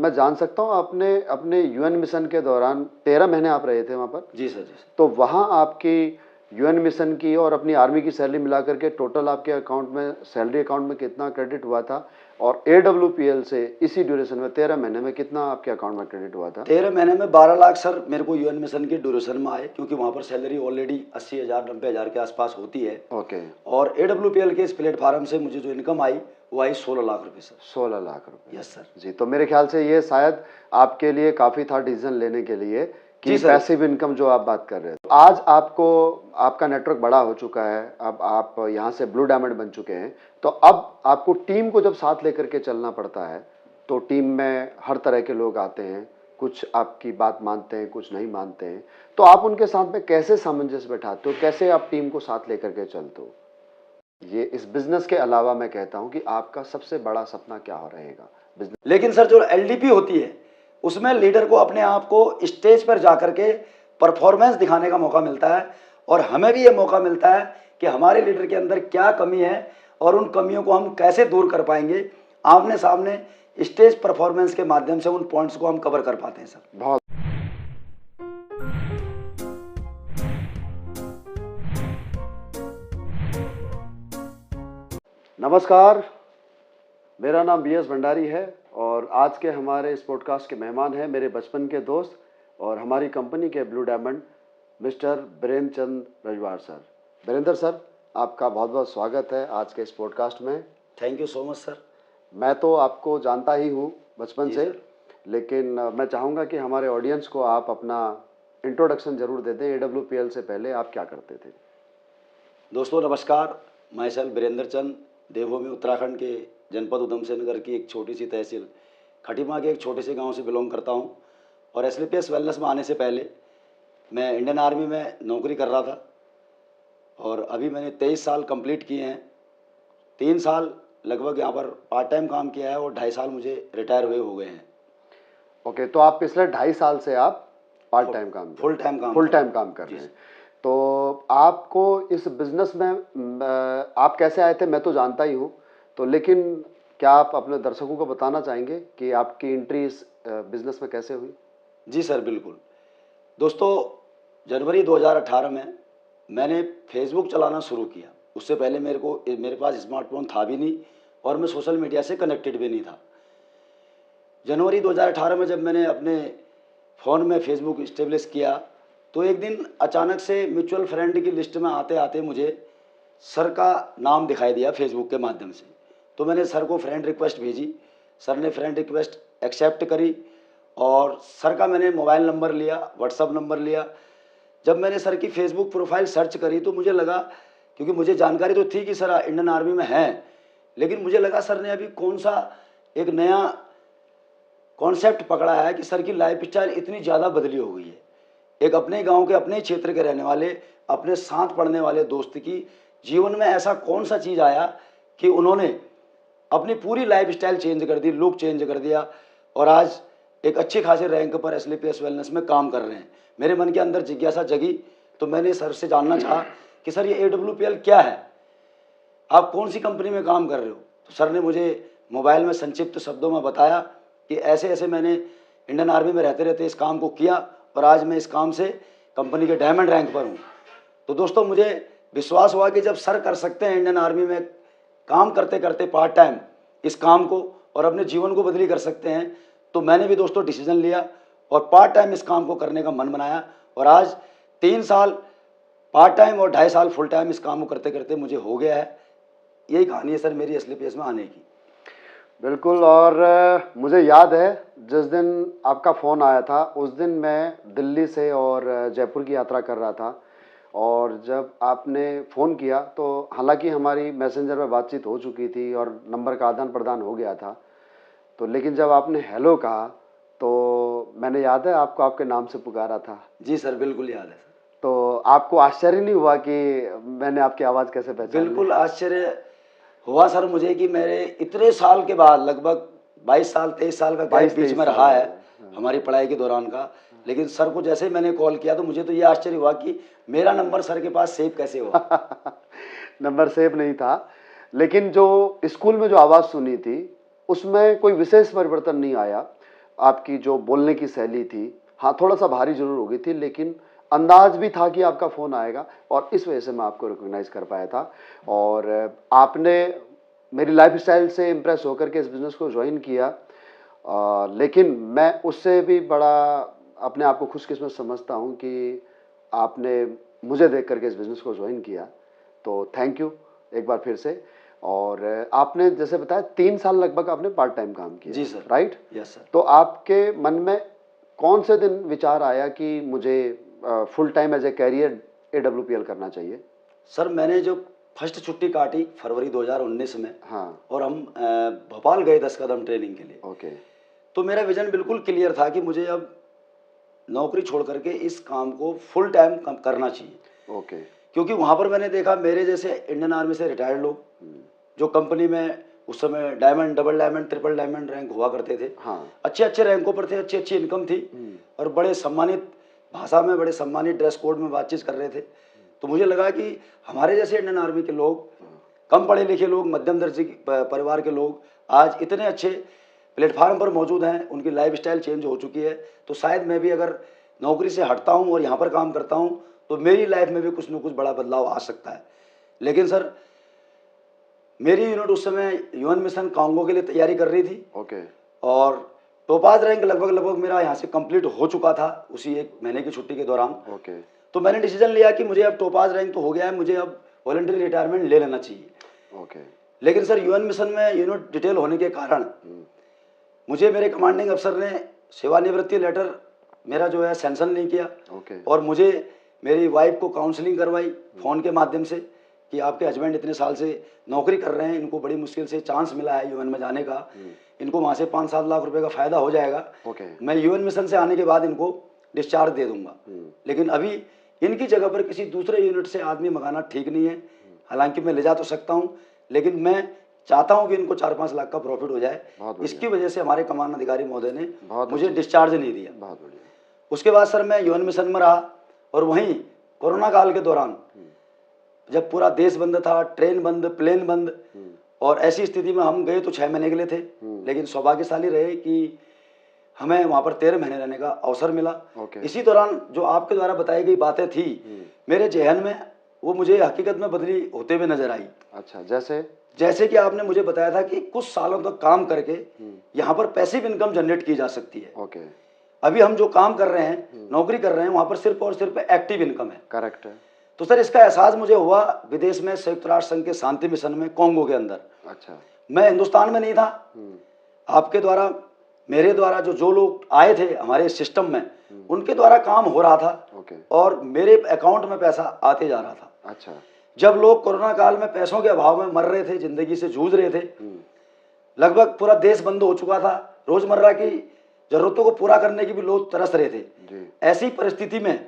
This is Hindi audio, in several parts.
मैं जान सकता हूँ आपने अपने यूएन मिशन के दौरान 13 महीने आप रहे थे वहाँ पर? जी सर, जी सर। तो वहाँ आपकी यूएन मिशन की और अपनी आर्मी की सैलरी मिला करके टोटल आपके अकाउंट में, सैलरी अकाउंट में कितना क्रेडिट हुआ था? और एडब्ल्यूपीएल से इसी ड्यूरेशन में 13 महीने में कितना आपके अकाउंट में क्रेडिट हुआ था? 13 महीने में 12 लाख सर मेरे को यूएन मिशन के ड्यूरेशन में आए, क्योंकि वहाँ पर सैलरी ऑलरेडी 80,000 90,000 के आसपास होती है। ओके। और एडब्ल्यूपीएल के इस प्लेटफार्म से मुझे जो इनकम आई वो आई 16 लाख रुपए सर। 16 लाख रुपए। Yes sir. जी, तो मेरे ख्याल से ये शायद आपके लिए काफ़ी था डिसीजन लेने के लिए कि जी सर। पैसिव इनकम जो आप बात कर रहे हैं। आज आपको, आपका नेटवर्क बड़ा हो चुका है, अब आप यहाँ से ब्लू डायमंड बन चुके हैं, तो अब आपको टीम को जब साथ लेकर के चलना पड़ता है, तो टीम में हर तरह के लोग आते हैं, कुछ आपकी बात मानते हैं, कुछ नहीं मानते हैं, तो आप उनके साथ में कैसे सामंजस्य बैठाते हो, कैसे आप टीम को साथ लेकर के चलते हो? ये इस बिजनेस के अलावा मैं कहता हूं कि आपका सबसे बड़ा सपना क्या हो रहेगा बिजनेस? लेकिन सर जो एलडीपी होती है उसमें लीडर को अपने आप को स्टेज पर जाकर के परफॉर्मेंस दिखाने का मौका मिलता है, और हमें भी ये मौका मिलता है कि हमारे लीडर के अंदर क्या कमी है और उन कमियों को हम कैसे दूर कर पाएंगे। आमने सामने स्टेज परफॉर्मेंस के माध्यम से उन पॉइंट्स को हम कवर कर पाते हैं सर। बहुत। नमस्कार, मेरा नाम बीएस भंडारी है और आज के हमारे इस पॉडकास्ट के मेहमान हैं मेरे बचपन के दोस्त और हमारी कंपनी के ब्लू डायमंड मिस्टर बीरेंद्र चंद रजवार सर। बीरेंद्र सर, आपका बहुत बहुत स्वागत है आज के इस पॉडकास्ट में। Thank you so much sir. मैं तो आपको जानता ही हूँ बचपन जी से, सर। लेकिन मैं चाहूँगा कि हमारे ऑडियंस को आप अपना इंट्रोडक्शन जरूर दे दें। एडब्ल्यूपीएल से पहले आप क्या करते थे? दोस्तों नमस्कार, मैं सर बीरेंद्र चंद, देवभूमि उत्तराखंड के जनपद उधम सिंह नगर की एक छोटी सी तहसील खटीमा के एक छोटे से गांव से बिलोंग करता हूं। और एसलीपीएस वेलनेस में आने से पहले मैं इंडियन आर्मी में नौकरी कर रहा था, और अभी मैंने 23 साल कंप्लीट किए हैं। 3 साल लगभग यहाँ पर पार्ट टाइम काम किया है और 2.5 साल मुझे रिटायर हुए हो गए हैं। ओके, तो आप पिछले 2.5 साल से आप पार्ट टाइम काम फुल टाइम काम कर रहे हैं। तो आपको इस बिजनेस में आप कैसे आए थे मैं तो जानता ही हूँ, तो लेकिन क्या आप अपने दर्शकों को बताना चाहेंगे कि आपकी एंट्री इस बिजनेस में कैसे हुई? जी सर, बिल्कुल। दोस्तों, जनवरी 2018 में मैंने फेसबुक चलाना शुरू किया। उससे पहले मेरे पास स्मार्टफोन था भी नहीं और मैं सोशल मीडिया से कनेक्टेड भी नहीं था। जनवरी 2018 में जब मैंने अपने फ़ोन में फेसबुक इस्टेब्लिश किया, तो एक दिन अचानक से म्यूचुअल फ्रेंड की लिस्ट में आते आते मुझे सर का नाम दिखाई दिया फेसबुक के माध्यम से। तो मैंने सर को फ्रेंड रिक्वेस्ट भेजी, सर ने फ्रेंड रिक्वेस्ट एक्सेप्ट करी और सर का मैंने मोबाइल नंबर लिया, व्हाट्सअप नंबर लिया। जब मैंने सर की फेसबुक प्रोफाइल सर्च करी तो मुझे लगा, क्योंकि मुझे जानकारी तो थी कि सर इंडियन आर्मी में हैं, लेकिन मुझे लगा सर ने अभी कौन सा एक नया कॉन्सेप्ट पकड़ा है कि सर की लाइफ स्टाइल इतनी ज़्यादा बदली हो गई है। एक अपने गांव के, अपने क्षेत्र के रहने वाले, अपने साथ पढ़ने वाले दोस्त की जीवन में ऐसा कौन सा चीज़ आया कि उन्होंने अपनी पूरी लाइफ स्टाइल चेंज कर दी, लुक चेंज कर दिया और आज एक अच्छे खासे रैंक पर एसलीपीएस वेलनेस में काम कर रहे हैं। मेरे मन के अंदर जिज्ञासा जगी, तो मैंने सर से जानना चाहा कि सर ये एडब्ल्यूपीएल क्या है, आप कौन सी कंपनी में काम कर रहे हो? तो सर ने मुझे मोबाइल में संक्षिप्त शब्दों में बताया कि ऐसे ऐसे मैंने इंडियन आर्मी में रहते रहते इस काम को किया और आज मैं इस काम से कंपनी के डायमंड रैंक पर हूँ। तो दोस्तों, मुझे विश्वास हुआ कि जब सर कर सकते हैं इंडियन आर्मी में काम करते करते पार्ट टाइम इस काम को और अपने जीवन को बदली कर सकते हैं, तो मैंने भी दोस्तों डिसीजन लिया और पार्ट टाइम इस काम को करने का मन बनाया। और आज 3 साल पार्ट टाइम और 2.5 साल फुल टाइम इस काम को करते करते मुझे हो गया है। यही कहानी है सर मेरी एसलीपीएस में आने की। बिल्कुल। और मुझे याद है जिस दिन आपका फ़ोन आया था उस दिन मैं दिल्ली से और जयपुर की यात्रा कर रहा था, और जब आपने फ़ोन किया तो हालांकि हमारी मैसेंजर में बातचीत हो चुकी थी और नंबर का आदान प्रदान हो गया था, तो लेकिन जब आपने हेलो कहा तो मैंने, याद है, आपको आपके नाम से पुकारा था। जी सर, बिल्कुल याद है सर। तो आपको आश्चर्य नहीं हुआ कि मैंने आपकी आवाज़ कैसे पहचानी? बिल्कुल आश्चर्य हुआ सर मुझे कि मेरे इतने साल के बाद, लगभग 22 साल 23 साल का गैप बीच में रहा है हमारी पढ़ाई के दौरान का, लेकिन सर को जैसे ही मैंने कॉल किया तो मुझे तो ये आश्चर्य हुआ कि मेरा नंबर सर के पास सेव कैसे हुआ। नंबर सेव नहीं था, लेकिन जो स्कूल में जो आवाज़ सुनी थी उसमें कोई विशेष परिवर्तन नहीं आया। आपकी जो बोलने की शैली थी, हाँ थोड़ा सा भारी जरूर हो गई थी, लेकिन अंदाज भी था कि आपका फ़ोन आएगा, और इस वजह से मैं आपको रिकॉग्नाइज कर पाया था। और आपने मेरी लाइफस्टाइल से इम्प्रेस होकर के इस बिज़नेस को ज्वाइन किया। लेकिन मैं उससे भी बड़ा अपने आप को खुशकिस्मत समझता हूँ कि आपने मुझे देख करके इस बिज़नेस को ज्वाइन किया। तो थैंक यू एक बार फिर से। और आपने जैसे बताया 3 साल लगभग आपने पार्ट टाइम काम किया। जी सर। राइट? Yes sir. तो आपके मन में कौन से दिन विचार आया कि मुझे full time as a career AWPL करना चाहिए? सर मैंने जो फर्स्ट छुट्टी काटी फरवरी 2019 में, हाँ। और हम भोपाल गए 10 कदम ट्रेनिंग के लिए। ओके। तो मेरा विजन बिल्कुल क्लियर था कि मुझे अब नौकरी छोड़ करके इस काम को फुल टाइम करना चाहिए। ओके। क्योंकि वहाँ पर मैंने देखा मेरे जैसे इंडियन आर्मी से रिटायर्ड लोग, जो कंपनी में उस समय diamond, double diamond, triple diamond rank हुआ करते थे, हाँ। अच्छे अच्छे रैंकों पर थे, अच्छी अच्छी इनकम थी, और बड़े सम्मानित भाषा में, बड़े सम्मानित ड्रेस कोड में बातचीत कर रहे थे। तो मुझे लगा कि हमारे जैसे इंडियन आर्मी के लोग, कम पढ़े लिखे लोग, मध्यम दर्जे परिवार के लोग आज इतने अच्छे प्लेटफार्म पर मौजूद हैं, उनकी लाइफस्टाइल चेंज हो चुकी है। तो शायद मैं भी अगर नौकरी से हटता हूं और यहाँ पर काम करता हूं तो मेरी लाइफ में भी कुछ न कुछ बड़ा बदलाव आ सकता है। लेकिन सर मेरी यूनिट उस समय यूएन मिशन कांगो के लिए तैयारी कर रही थी, ओके। और टोपाज रैंक लगभग मेरा यहाँ से कंप्लीट हो चुका था उसी 1 महीने की छुट्टी के दौरान। ओके। तो मैंने डिसीजन लिया कि मुझे अब टोपाज रैंक तो हो गया है, मुझे अब वॉलंटरी रिटायरमेंट ले लेना चाहिए। ओके। लेकिन सर यूएन मिशन में यूनिट डिटेल होने के कारण मुझे मेरे कमांडिंग अफसर ने सेवानिवृत्ति लेटर मेरा जो है सैंक्शन नहीं किया। ओके। और मुझे मेरी वाइफ को काउंसलिंग करवाई फ़ोन के माध्यम से कि आपके हस्बैंड इतने साल से नौकरी कर रहे हैं, इनको बड़ी मुश्किल से चांस मिला है यूएन में जाने का, इनको वहाँ से 5-7 लाख रुपए का फ़ायदा हो जाएगा। ओके। मैं यूएन मिशन से आने के बाद इनको डिस्चार्ज दे दूंगा, लेकिन अभी इनकी जगह पर किसी दूसरे यूनिट से आदमी मंगाना ठीक नहीं है। हालांकि मैं ले जा तो सकता हूँ, लेकिन मैं चाहता हूँ कि इनको 4-5 लाख का प्रॉफिट हो जाए। इसकी वजह से हमारे कमान अधिकारी महोदय ने मुझे डिस्चार्ज नहीं दिया। बहुत बढ़िया। उसके बाद सर मैं यूएन मिशन में रहा, और वहीं कोरोना काल के दौरान जब पूरा देश बंद था, ट्रेन बंद, प्लेन बंद, और ऐसी स्थिति में हम गए तो 6 महीने के लिए थे, लेकिन सौभाग्यशाली रहे कि हमें वहाँ पर 13 महीने रहने का अवसर मिला। इसी दौरान जो आपके द्वारा बताई गई बातें थी मेरे जहन में, वो मुझे हकीकत में बदली होते हुए नजर आई। अच्छा, जैसे कि आपने मुझे बताया था कि कुछ सालों तक काम करके यहाँ पर पैसिव इनकम जनरेट की जा सकती है। ओके। अभी हम जो काम कर रहे हैं, नौकरी कर रहे हैं, वहाँ पर सिर्फ और सिर्फ एक्टिव इनकम है। करेक्ट है। तो सर इसका एहसास मुझे हुआ विदेश में, संयुक्त राष्ट्र संघ के शांति मिशन में कॉन्गो के अंदर। अच्छा। मैं हिंदुस्तान में नहीं था। आपके द्वारा, मेरे द्वारा जो लोग आए थे हमारे सिस्टम में, उनके द्वारा काम हो रहा था। ओके। और मेरे अकाउंट में पैसा आते जा रहा था। अच्छा। जब लोग कोरोना काल में पैसों के अभाव में मर रहे थे, जिंदगी से जूझ रहे थे, लगभग पूरा देश बंद हो चुका था, रोजमर्रा की जरूरतों को पूरा करने की भी लोग तरस रहे थे जी। ऐसी परिस्थिति में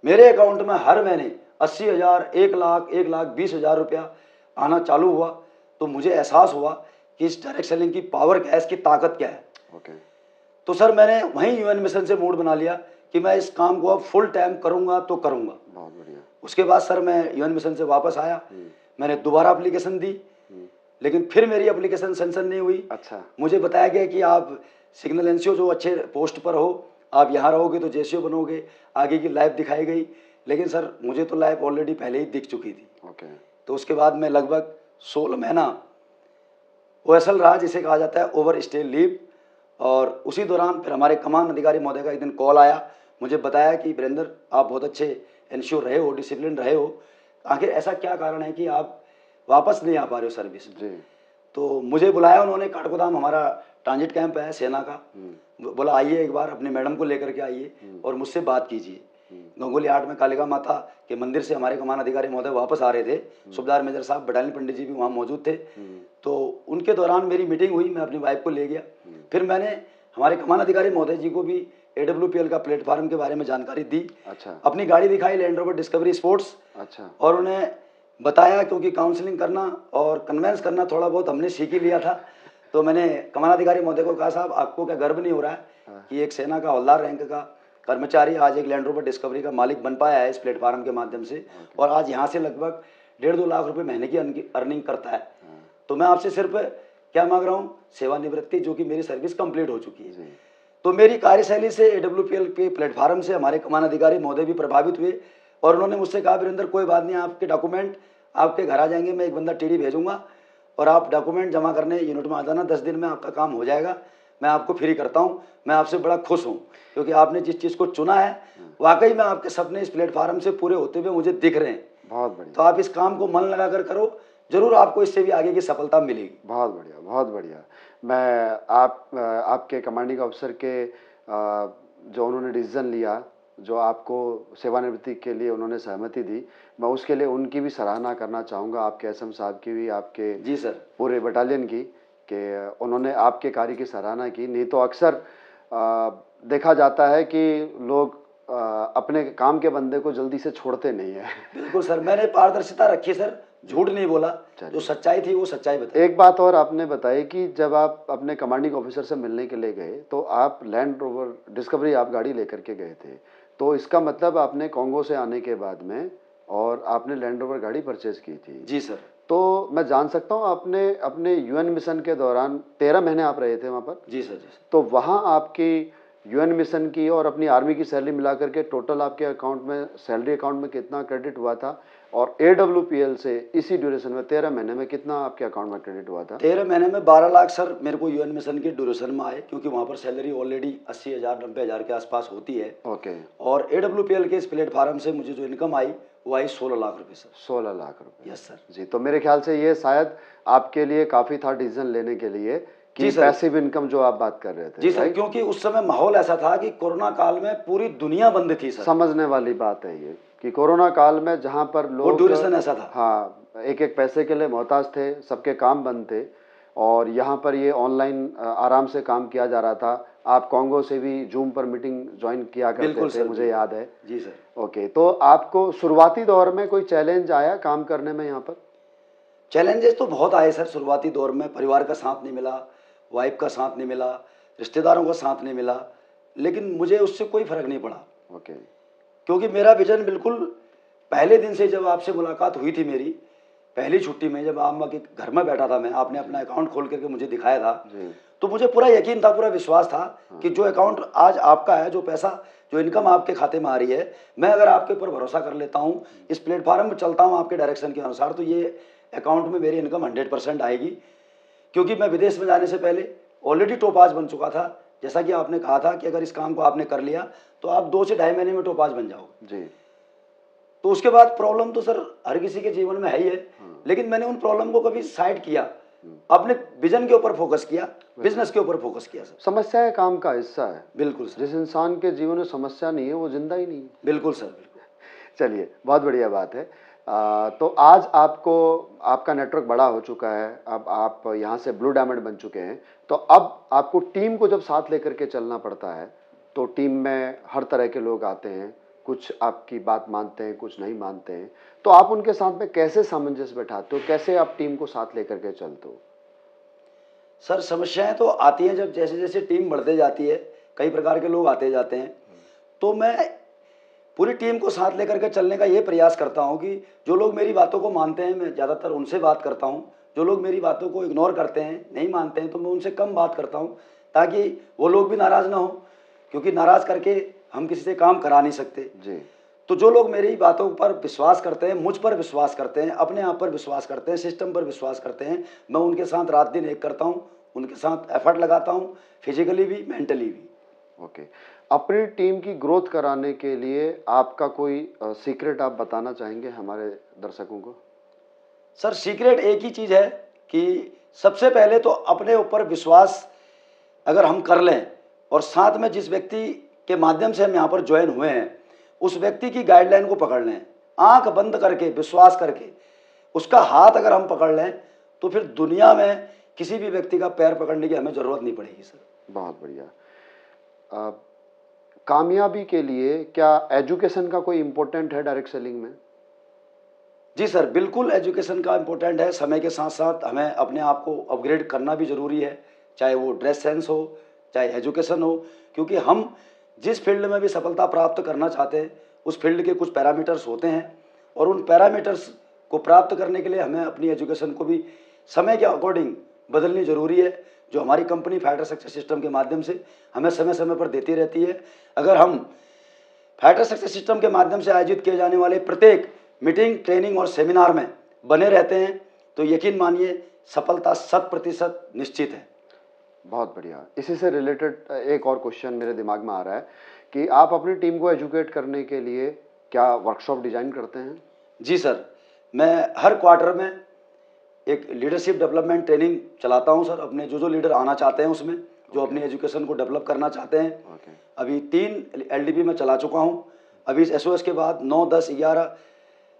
मेरे अकाउंट में हर महीने 80,000, 1 लाख, 1,20,000 रुपया आना चालू हुआ। तो मुझे एहसास हुआ कि इस डायरेक्ट सेलिंग की पावर क्या है, इसकी ताकत क्या है। ओके। तो सर मैंने वहीं यूएन मिशन से मूड बना लिया कि मैं इस काम को अब फुल टाइम करूंगा तो करूंगा। बहुत बढ़िया। उसके बाद सर मैं यूएन मिशन से वापस आया, मैंने दोबारा एप्लीकेशन दी, लेकिन फिर मेरी एप्लीकेशन सेंक्शन नहीं हुई। अच्छा। मुझे बताया गया कि आप सिग्नल एनसीओ जो अच्छे पोस्ट पर हो, आप यहाँ रहोगे तो जेसीओ बनोगे, आगे की लाइफ दिखाई गई। लेकिन सर मुझे तो लाइफ ऑलरेडी पहले ही दिख चुकी थी। ओके। तो उसके बाद मैं लगभग 16 महीना ओएसएल रहा, जिसे कहा जाता है ओवर स्टे लीव। और उसी दौरान फिर हमारे कमान अधिकारी महोदय का एक दिन कॉल आया, मुझे बताया कि वीरेंद्र आप बहुत अच्छे एनश्योर रहे हो, डिसिप्लिन रहे हो, आखिर ऐसा क्या कारण है कि आप वापस नहीं आ पा रहे हो सर्विस में। तो मुझे बुलाया उन्होंने, काठगोदाम हमारा ट्रांजिट कैंप है सेना का, बोला आइए एक बार अपने मैडम को लेकर के आइए और मुझसे बात कीजिए। गंगोली हाट में कालिका माता के मंदिर से हमारे कमान अधिकारी महोदय वापस आ रहे थे, सुबेदार मेजर साहब, बटालियन पंडित जी भी वहाँ मौजूद थे। तो उनके दौरान मेरी मीटिंग हुई, मैं अपनी वाइफ को ले गया। फिर मैंने हमारे कमान अधिकारी महोदय जी को भी AWPL का प्लेटफार्म के बारे में जानकारी दी। अच्छा। अपनी गाड़ी दिखाई, लैंड रोवर डिस्कवरी स्पोर्ट्स। अच्छा। और उन्हें बताया, क्योंकि काउंसलिंग करना और कन्वेंस करना थोड़ा बहुत हमने सीख ही लिया था। तो मैंने कमान अधिकारी महोदय को कहा, साहब आपको क्या गर्व नहीं हो रहा है कि एक सेना का हवलदार रैंक का कर्मचारी आज एक लैंड रोवर डिस्कवरी का मालिक बन पाया है इस प्लेटफार्म के माध्यम से, और आज यहाँ से लगभग 1.5-2 लाख रुपए महीने की अर्निंग करता है। तो मैं आपसे सिर्फ क्या मांग रहा हूँ, सेवानिवृत्ति, जो कि मेरी सर्विस कंप्लीट हो चुकी है। तो मेरी कार्यशैली से AWPL के प्लेटफार्म से हमारे कमान अधिकारी महोदय भी प्रभावित हुए और उन्होंने मुझसे कहा, वीरेंद्र कोई बात नहीं, आपके डॉक्यूमेंट आपके घर आ जाएंगे, मैं एक बंदा TD भेजूंगा और आप डॉक्यूमेंट जमा करने यूनिट में आ जाना, 10 दिन में आपका काम हो जाएगा, मैं आपको फ्री करता हूँ। मैं आपसे बड़ा खुश हूँ क्योंकि आपने जिस चीज़ को चुना है वाकई में आपके सपने इस प्लेटफार्म से पूरे होते हुए मुझे दिख रहे हैं। बहुत बढ़िया। तो आप इस काम को मन लगाकर करो, जरूर आपको इससे भी आगे की सफलता मिलेगी। बहुत बढ़िया, बहुत बढ़िया। मैं आपके कमांडिंग ऑफिसर के जो उन्होंने डिसीजन लिया, जो आपको सेवानिवृत्ति के लिए उन्होंने सहमति दी, मैं उसके लिए उनकी भी सराहना करना चाहूँगा, आपके SM साहब की भी, आपके जी सर, पूरे बटालियन की, कि उन्होंने आपके कार्य की सराहना की। नहीं तो अक्सर देखा जाता है कि लोग अपने काम के बंदे को जल्दी से छोड़ते नहीं है। बिल्कुल सर, मैंने पारदर्शिता रखी सर, झूठ नहीं बोला, जो सच्चाई थी वो सच्चाई बताई। एक बात और आपने बताई कि जब आप अपने कमांडिंग ऑफिसर से मिलने के लिए गए तो आप लैंड रोवर डिस्कवरी आप गाड़ी लेकर के गए थे, तो इसका मतलब आपने कांगो से आने के बाद में और आपने लैंड रोवर गाड़ी परचेज की थी। जी सर। तो मैं जान सकता हूँ, आपने अपने UN मिशन के दौरान 13 महीने आप रहे थे वहाँ पर? जी सर, जी सर। तो वहाँ आपकी UN मिशन की और अपनी आर्मी की सैलरी मिला करके टोटल आपके अकाउंट में, सैलरी अकाउंट में कितना क्रेडिट हुआ था? और AWPL से इसी ड्यूरेशन में 13 महीने में कितना आपके अकाउंट में क्रेडिट हुआ था? 13 महीने में 12 लाख सर मेरे को UN मिशन की ड्यूरेशन में आए, क्योंकि वहाँ पर सैलरी ऑलरेडी 80,000 90,000 के आसपास होती है। ओके। और AWPL के इस प्लेटफार्म से मुझे जो इनकम आई वो आई 16 लाख रुपए सर। 16 लाख रुपए। Yes sir. जी, तो मेरे ख्याल से ये शायद आपके लिए काफ़ी था डिसीजन लेने के लिए कि पैसिव इनकम जो आप बात कर रहे थे। जी सर, क्योंकि उस समय माहौल ऐसा था कि कोरोना काल में पूरी दुनिया बंद थी सर। समझने वाली बात है ये कि कोरोना काल में जहाँ पर लोग, वो ड्यूरेशन ऐसा था। हाँ, एक एक पैसे के लिए मोहताज थे, सबके काम बंद थे और यहाँ पर ये ऑनलाइन आराम से काम किया जा रहा था। आप कांगो से भी जूम पर मीटिंग ज्वाइन किया करते थे, मुझे याद है। जी सर। ओके, तो आपको शुरुआती दौर में कोई चैलेंज आया काम करने में यहाँ पर? चैलेंजेस तो बहुत आए सर शुरुआती दौर में। परिवार का साथ नहीं मिला, वाइफ का साथ नहीं मिला, रिश्तेदारों का साथ नहीं मिला, लेकिन मुझे उससे कोई फर्क नहीं पड़ा। ओके। क्योंकि मेरा विजन बिल्कुल पहले दिन से, जब आपसे मुलाकात हुई थी मेरी पहली छुट्टी में, जब आप के घर में बैठा था मैं, आपने अपना अकाउंट खोल करके मुझे दिखाया था, तो मुझे पूरा यकीन था, पूरा विश्वास था कि जो अकाउंट आज आपका है, जो पैसा, जो इनकम आपके खाते में आ रही है, मैं अगर आपके ऊपर भरोसा कर लेता हूँ, इस प्लेटफॉर्म में चलता हूँ आपके डायरेक्शन के अनुसार, तो ये अकाउंट में मेरी इनकम 100% आएगी। क्योंकि मैं विदेश में जाने से पहले ऑलरेडी टॉपाज बन चुका था। जैसा कि आपने कहा था कि अगर इस काम को आपने कर लिया तो आप 2 से 2.5 महीने में टॉपाज बन जाओगे जी। तो उसके बाद प्रॉब्लम तो सर हर किसी के जीवन में है ही है, लेकिन मैंने उन प्रॉब्लम को कभी साइड किया, अपने विजन के ऊपर फोकस किया, बिजनेस के ऊपर फोकस किया सर। समस्या काम का हिस्सा है। बिल्कुल सर। जिस इंसान के जीवन में समस्या नहीं है वो जिंदा ही नहीं है। बिल्कुल सर, बिल्कुल। चलिए, बहुत बढ़िया बात है। तो आज आपको, आपका नेटवर्क बड़ा हो चुका है, अब आप यहाँ से ब्लू डायमंड बन चुके हैं, तो अब आपको टीम को जब साथ लेकर के चलना पड़ता है तो टीम में हर तरह के लोग आते हैं, कुछ आपकी बात मानते हैं, कुछ नहीं मानते हैं, तो आप उनके साथ में कैसे सामंजस्य बैठाते हो, कैसे आप टीम को साथ लेकर के चलते हो? सर समस्याएं तो आती हैं, जब जैसे जैसे टीम बढ़ते जाती है, कई प्रकार के लोग आते जाते हैं, तो मैं पूरी टीम को साथ लेकर के चलने का ये प्रयास करता हूं कि जो लोग मेरी बातों को मानते हैं, मैं ज़्यादातर उनसे बात करता हूं। जो लोग मेरी बातों को इग्नोर करते हैं, नहीं मानते हैं, तो मैं उनसे कम बात करता हूं, ताकि वो लोग भी नाराज़ ना हो, क्योंकि नाराज़ करके हम किसी से काम करा नहीं सकते जी। तो जो लोग मेरी बातों पर विश्वास करते हैं, मुझ पर विश्वास करते हैं, अपने आप पर विश्वास करते हैं, सिस्टम पर विश्वास करते हैं, मैं उनके साथ रात दिन एक करता हूँ, उनके साथ एफर्ट लगाता हूँ, फिजिकली भी, मेंटली भी। ओके। अपनी टीम की ग्रोथ कराने के लिए आपका कोई सीक्रेट आप बताना चाहेंगे हमारे दर्शकों को? सर सीक्रेट एक ही चीज़ है कि सबसे पहले तो अपने ऊपर विश्वास अगर हम कर लें, और साथ में जिस व्यक्ति के माध्यम से हम यहाँ पर ज्वाइन हुए हैं, उस व्यक्ति की गाइडलाइन को पकड़ लें, आंख बंद करके विश्वास करके उसका हाथ अगर हम पकड़ लें, तो फिर दुनिया में किसी भी व्यक्ति का पैर पकड़ने की हमें ज़रूरत नहीं पड़ेगी सर। बहुत बढ़िया। कामयाबी के लिए क्या एजुकेशन का कोई इम्पोर्टेंट है डायरेक्ट सेलिंग में? जी सर, बिल्कुल एजुकेशन का इम्पोर्टेंट है। समय के साथ साथ हमें अपने आप को अपग्रेड करना भी ज़रूरी है, चाहे वो ड्रेस सेंस हो, चाहे एजुकेशन हो, क्योंकि हम जिस फील्ड में भी सफलता प्राप्त करना चाहते हैं, उस फील्ड के कुछ पैरामीटर्स होते हैं, और उन पैरामीटर्स को प्राप्त करने के लिए हमें अपनी एजुकेशन को भी समय के अकॉर्डिंग बदलनी जरूरी है, जो हमारी कंपनी फाइटर सक्सेस सिस्टम के माध्यम से हमें समय समय पर देती रहती है। अगर हम फाइटर सक्सेस सिस्टम के माध्यम से आयोजित किए जाने वाले प्रत्येक मीटिंग, ट्रेनिंग और सेमिनार में बने रहते हैं तो यकीन मानिए सफलता 100% निश्चित है। बहुत बढ़िया। इसी से रिलेटेड एक और क्वेश्चन मेरे दिमाग में आ रहा है कि आप अपनी टीम को एजुकेट करने के लिए क्या वर्कशॉप डिजाइन करते हैं? जी सर, मैं हर क्वार्टर में एक लीडरशिप डेवलपमेंट ट्रेनिंग चलाता हूं सर, अपने जो लीडर आना चाहते हैं उसमें, जो अपनी एजुकेशन को डेवलप करना चाहते हैं। अभी 3 एलडीपी में चला चुका हूं। अभी इस एसओएस के बाद 9, 10, 11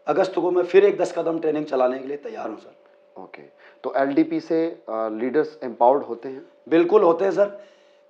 अगस्त को मैं फिर एक 10 कदम ट्रेनिंग चलाने के लिए तैयार हूं सर। ओके, तो एलडीपी से लीडर्स एम्पावर्ड होते हैं? बिल्कुल होते हैं सर,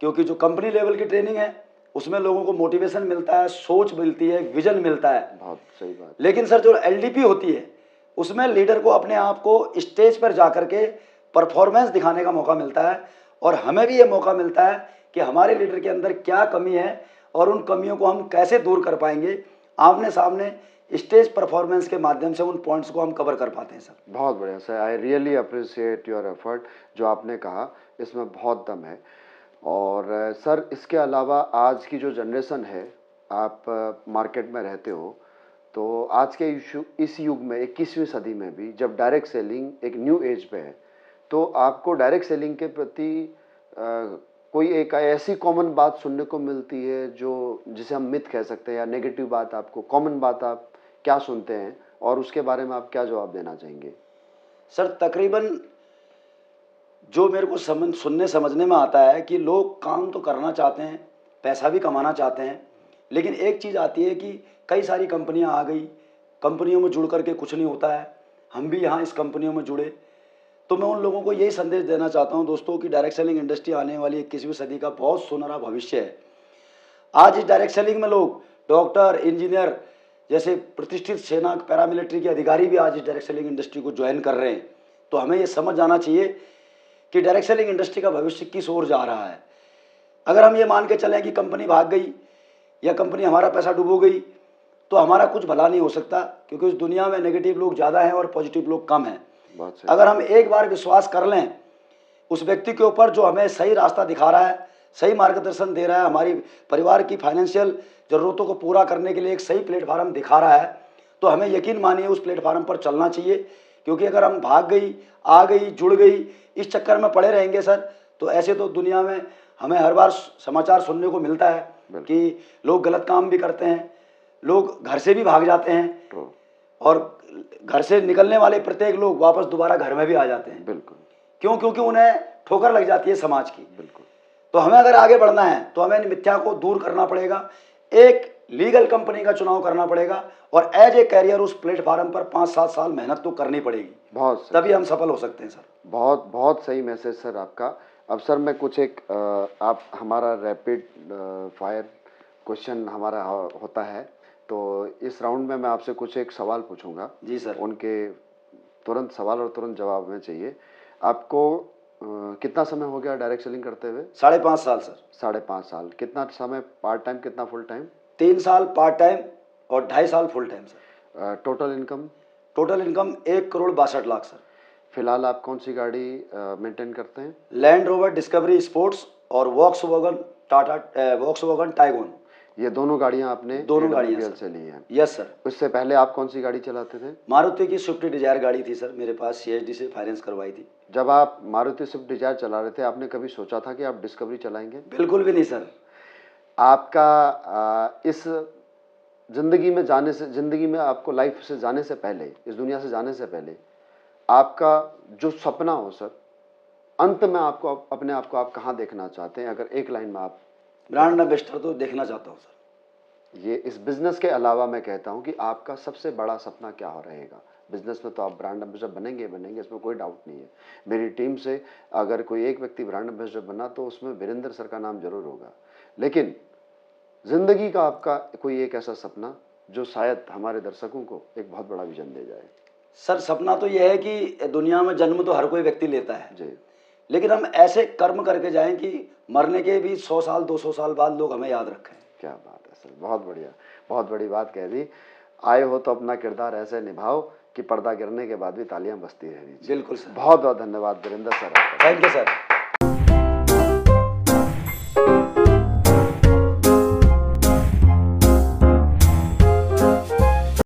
क्योंकि जो कंपनी लेवल की ट्रेनिंग है उसमें लोगों को मोटिवेशन मिलता है, सोच मिलती है, विजन मिलता है। बहुत सही बात। लेकिन सर जो एलडीपी होती है उसमें लीडर को अपने आप को स्टेज पर जाकर के परफॉर्मेंस दिखाने का मौका मिलता है, और हमें भी ये मौका मिलता है कि हमारे लीडर के अंदर क्या कमी है और उन कमियों को हम कैसे दूर कर पाएंगे। आमने सामने स्टेज परफॉर्मेंस के माध्यम से उन पॉइंट्स को हम कवर कर पाते हैं सर। बहुत बढ़िया sir, I really appreciate your effort. जो आपने कहा इसमें बहुत दम है। और सर इसके अलावा आज की जो जनरेशन है, आप मार्केट में रहते हो, तो आज के इस युग में 21वीं सदी में भी जब डायरेक्ट सेलिंग एक न्यू एज पे है, तो आपको डायरेक्ट सेलिंग के प्रति कोई एक ऐसी कॉमन बात सुनने को मिलती है जो जिसे हम मिथ कह सकते हैं, या नेगेटिव बात, आपको कॉमन बात आप क्या सुनते हैं और उसके बारे में आप क्या जवाब देना चाहेंगे? सर तकरीबन जो मेरे को सुनने समझने में आता है कि लोग काम तो करना चाहते हैं, पैसा भी कमाना चाहते हैं, लेकिन एक चीज़ आती है कि कई सारी कंपनियां आ गई, कंपनियों में जुड़ करके कुछ नहीं होता है। हम भी यहाँ इस कंपनियों में जुड़े, तो मैं उन लोगों को यही संदेश देना चाहता हूँ दोस्तों कि डायरेक्ट सेलिंग इंडस्ट्री आने वाली 21वीं सदी का बहुत सुनहरा भविष्य है। आज इस डायरेक्ट सेलिंग में लोग डॉक्टर, इंजीनियर जैसे प्रतिष्ठित सेना, पैरामिलिट्री के अधिकारी भी आज इस डायरेक्ट सेलिंग इंडस्ट्री को ज्वाइन कर रहे हैं। तो हमें ये समझ जाना चाहिए कि डायरेक्ट सेलिंग इंडस्ट्री का भविष्य किस ओर जा रहा है। अगर हम ये मान के चलें कि कंपनी भाग गई या कंपनी हमारा पैसा डूबो गई तो हमारा कुछ भला नहीं हो सकता, क्योंकि इस दुनिया में नेगेटिव लोग ज़्यादा हैं और पॉजिटिव लोग कम हैं। अगर हम एक बार विश्वास कर लें उस व्यक्ति के ऊपर जो हमें सही रास्ता दिखा रहा है, सही मार्गदर्शन दे रहा है, हमारी परिवार की फाइनेंशियल ज़रूरतों को पूरा करने के लिए एक सही प्लेटफार्म दिखा रहा है, तो हमें यकीन मानिए उस प्लेटफार्म पर चलना चाहिए। क्योंकि अगर हम भाग गई, आ गई, जुड़ गई, इस चक्कर में पड़े रहेंगे सर, तो ऐसे तो दुनिया में हमें हर बार समाचार सुनने को मिलता है कि लोग गलत काम भी करते हैं, लोग घर से भी भाग जाते हैं, और घर से निकलने वाले प्रत्येक लोग वापस दोबारा घर में भी आ जाते हैं। बिल्कुल। क्यों? क्योंकि उन्हें ठोकर लग जाती है समाज की। बिल्कुल। तो हमें अगर आगे बढ़ना है तो हमें इन मिथ्या को दूर करना पड़ेगा, एक लीगल कंपनी का चुनाव करना पड़ेगा, और एज ए कैरियर उस प्लेटफार्म पर 5-7 साल मेहनत तो करनी पड़ेगी, बहुत तभी हम सफल हो सकते हैं सर। बहुत बहुत सही मैसेज सर आपका। अब सर मैं कुछ एक आप हमारा रैपिड फायर क्वेश्चन हमारा होता है, तो इस राउंड में मैं आपसे कुछ एक सवाल पूछूंगा। जी सर। उनके तुरंत सवाल और तुरंत जवाब में चाहिए। आपको कितना समय हो गया डायरेक्ट सेलिंग करते हुए? 5.5 साल सर। 5.5 साल। कितना समय पार्ट टाइम, कितना फुल टाइम? 3 साल पार्ट टाइम और 2.5 साल full time sir. Total income? Total income 1,62,00,000 sir. फिलहाल आप कौन सी गाड़ी मेंटेन करते हैं? लैंड रोवर डिस्कवरी स्पोर्ट्स और वॉक्सवैगन टाइगोन। ये दोनों गाड़ियां आपने दोनों गाड़ियां AWPL सर से ली हैं? Yes sir. उससे पहले आप कौन सी गाड़ी चलाते थे? मारुति की स्विफ्ट डिजायर गाड़ी थी सर मेरे पास, CSD से फाइनेंस करवाई थी। जब आप मारुति स्विफ्ट डिजायर चला रहे थे, आपने कभी सोचा था कि आप डिस्कवरी चलाएंगे? बिल्कुल भी नहीं सर। आपका इस जिंदगी में आपको लाइफ से जाने से पहले, इस दुनिया से जाने से पहले, आपका जो सपना हो सर, अंत में आपको अपने आप को आप कहाँ देखना चाहते हैं? अगर एक लाइन में आप। ब्रांड एम्बेसडर तो देखना चाहता हूँ सर। ये इस बिजनेस के अलावा मैं कहता हूं कि आपका सबसे बड़ा सपना क्या हो रहेगा? बिजनेस में तो आप ब्रांड एम्बेसडर बनेंगे, इसमें कोई डाउट नहीं है। मेरी टीम से अगर कोई एक व्यक्ति ब्रांड एम्बेसडर बना तो उसमें वीरेंद्र सर का नाम जरूर होगा। लेकिन जिंदगी का आपका कोई एक ऐसा सपना जो शायद हमारे दर्शकों को एक बहुत बड़ा विजन दे जाए? सर सपना तो यह है कि दुनिया में जन्म तो हर कोई व्यक्ति लेता है जी, लेकिन हम ऐसे कर्म करके जाएं कि मरने के भी 100 साल 200 साल बाद लोग हमें याद रखें। क्या बात है सर, बहुत बढ़िया, बहुत बड़ी बात कह दी। आए हो तो अपना किरदार ऐसे निभाओ कि पर्दा गिरने के बाद भी तालियां बजती रहनी चाहिए। बिल्कुल सर। बहुत बहुत धन्यवाद वीरेंद्र सर आपका। Thank you sir.